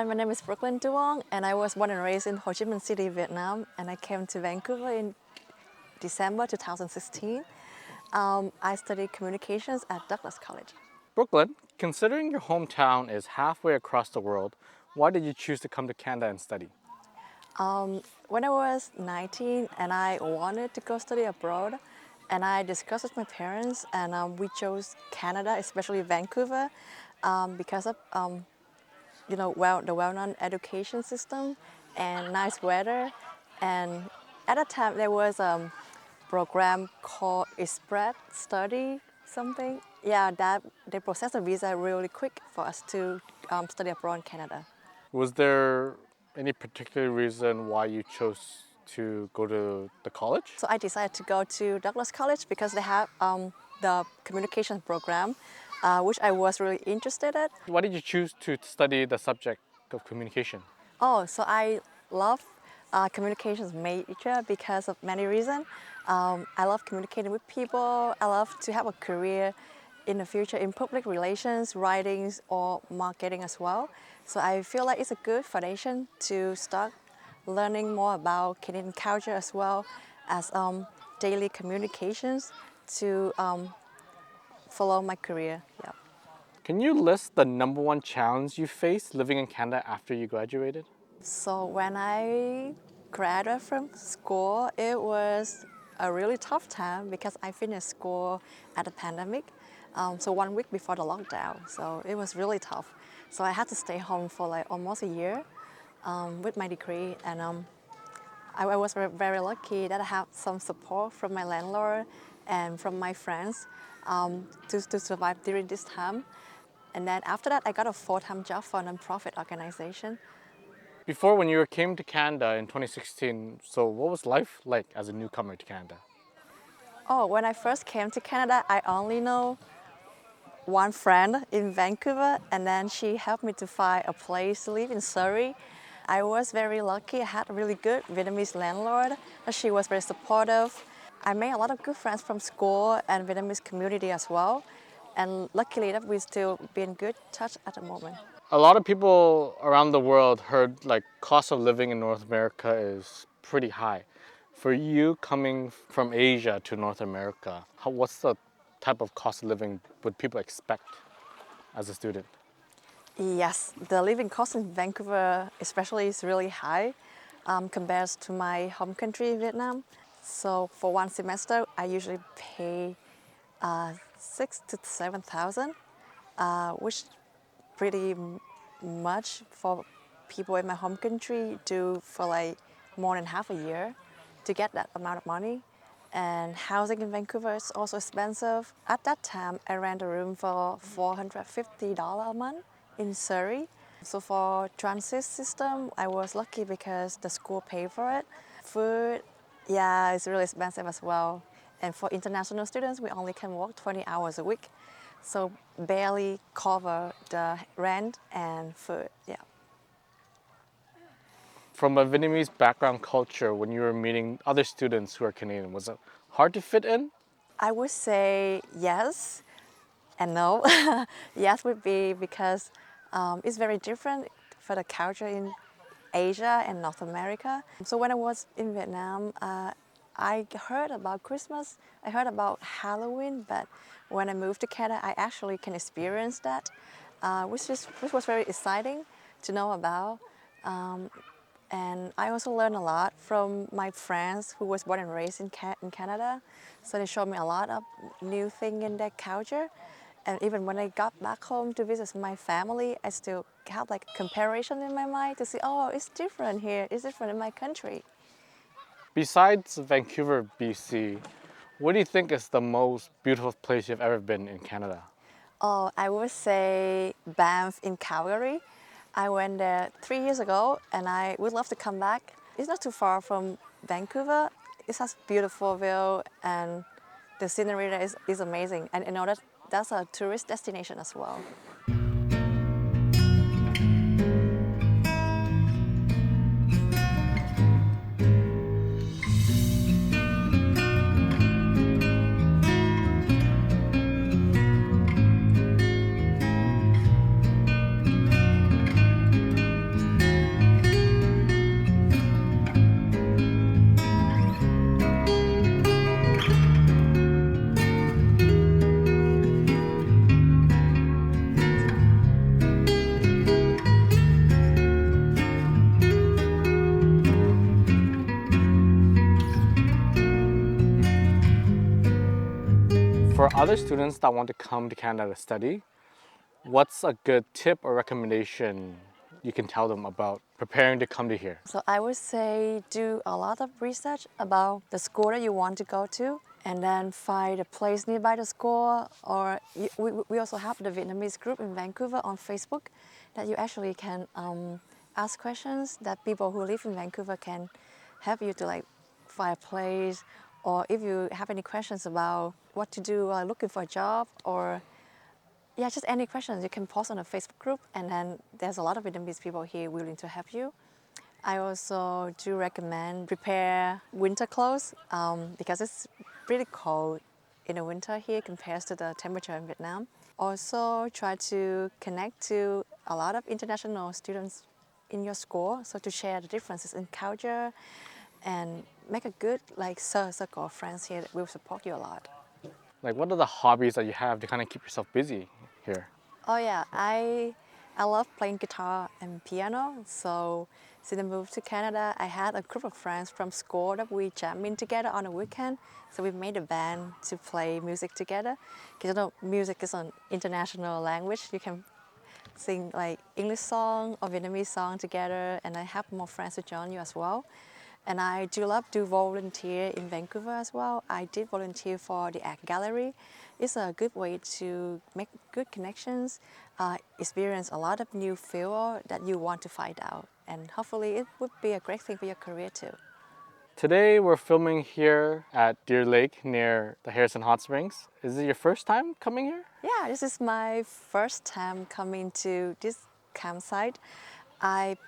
Hi, my name is Brooklyn Duong, and I was born and raised in Ho Chi Minh City, Vietnam, and I came to Vancouver in December 2016. I studied communications at Douglas College. Brooklyn, considering your hometown is halfway across the world, why did you choose to come to Canada and study? When I was 19 and I wanted to go study abroad, and I discussed with my parents, and we chose Canada, especially Vancouver, because of the well-known education system and nice weather. And at that time, there was a program called Express Study something. Yeah, that they processed the visa really quick for us to study abroad in Canada. Was there any particular reason why you chose to go to the college? So I decided to go to Douglas College because they have the communications program, which I was really interested in. Why did you choose to study the subject of communication? Oh, so I love communications major because of many reasons. I love communicating with people. I love to have a career in the future in public relations, writings, or marketing as well. So I feel like it's a good foundation to start learning more about Canadian culture as well as daily communications to follow my career. Yeah. Can you list the number one challenge you faced living in Canada after you graduated? So when I graduated from school, it was a really tough time because I finished school at the pandemic. So 1 week before the lockdown. So it was really tough. So I had to stay home for like almost a year with my degree. And I was very, very lucky that I had some support from my landlord and from my friends to survive during this time. And then after that, I got a full-time job for a nonprofit organization. Before, when you came to Canada in 2016, so what was life like as a newcomer to Canada? Oh, when I first came to Canada, I only know one friend in Vancouver, and then she helped me to find a place to live in Surrey. I was very lucky. I had a really good Vietnamese landlord. She was very supportive. I made a lot of good friends from school and Vietnamese community as well. And luckily that we still be in good touch at the moment. A lot of people around the world heard like cost of living in North America is pretty high. For you coming from Asia to North America, what's the type of cost of living would people expect as a student? Yes, the living cost in Vancouver especially is really high compared to my home country, Vietnam. So for one semester, I usually pay 6,000 to 7,000, which pretty much for people in my home country do for like more than half a year to get that amount of money. And housing in Vancouver is also expensive. At that time, I rent a room for $450 a month in Surrey. So for transit system, I was lucky because the school paid for it. Food, yeah, it's really expensive as well. And for international students, we only can work 20 hours a week. So barely cover the rent and food, yeah. From a Vietnamese background culture, when you were meeting other students who are Canadian, was it hard to fit in? I would say yes and no. Yes would be because it's very different for the culture in Asia and North America. So when I was in Vietnam, I heard about Christmas, I heard about Halloween, but when I moved to Canada, I actually can experience that, which was very exciting to know about. And I also learned a lot from my friends who was born and raised in Canada. So they showed me a lot of new things in their culture. And even when I got back home to visit my family, I still have like comparison in my mind to see, oh, it's different here, it's different in my country. Besides Vancouver, BC, what do you think is the most beautiful place you've ever been in Canada? Oh, I would say Banff in Calgary. I went there 3 years ago and I would love to come back. It's not too far from Vancouver. It has beautiful view and the scenery there is amazing. And I know that that's a tourist destination as well. For other students that want to come to Canada to study, what's a good tip or recommendation you can tell them about preparing to come to here? So I would say do a lot of research about the school that you want to go to, and then find a place nearby the school. Or we also have the Vietnamese group in Vancouver on Facebook that you actually can ask questions that people who live in Vancouver can help you to like find a place. Or if you have any questions about what to do while looking for a job, or yeah, just any questions you can post on a Facebook group, and then there's a lot of Vietnamese people here willing to help you. I also do recommend prepare winter clothes because it's pretty cold in the winter here compared to the temperature in Vietnam. Also try to connect to a lot of international students in your school, so to share the differences in culture and make a good like circle of friends here that will support you a lot. Like, what are the hobbies that you have to kind of keep yourself busy here? Oh yeah, I love playing guitar and piano. So since I moved to Canada, I had a group of friends from school that we jam in together on a weekend. So we made a band to play music together. Because you know, music is an international language. You can sing like English song or Vietnamese song together, and I have more friends to join you as well. And I do love to volunteer in Vancouver as well. I did volunteer for the art gallery. It's a good way to make good connections, experience a lot of new field that you want to find out, and hopefully it would be a great thing for your career too. Today we're filming here at Deer Lake near the Harrison Hot Springs. Is it your first time coming here? Yeah, this is my first time coming to this campsite. I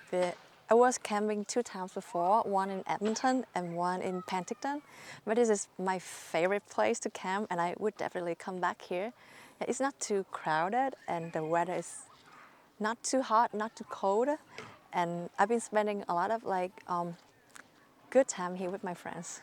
I was camping 2 times before, one in Edmonton and one in Penticton. But this is my favorite place to camp, and I would definitely come back here. It's not too crowded, and the weather is not too hot, not too cold. And I've been spending a lot of like good time here with my friends.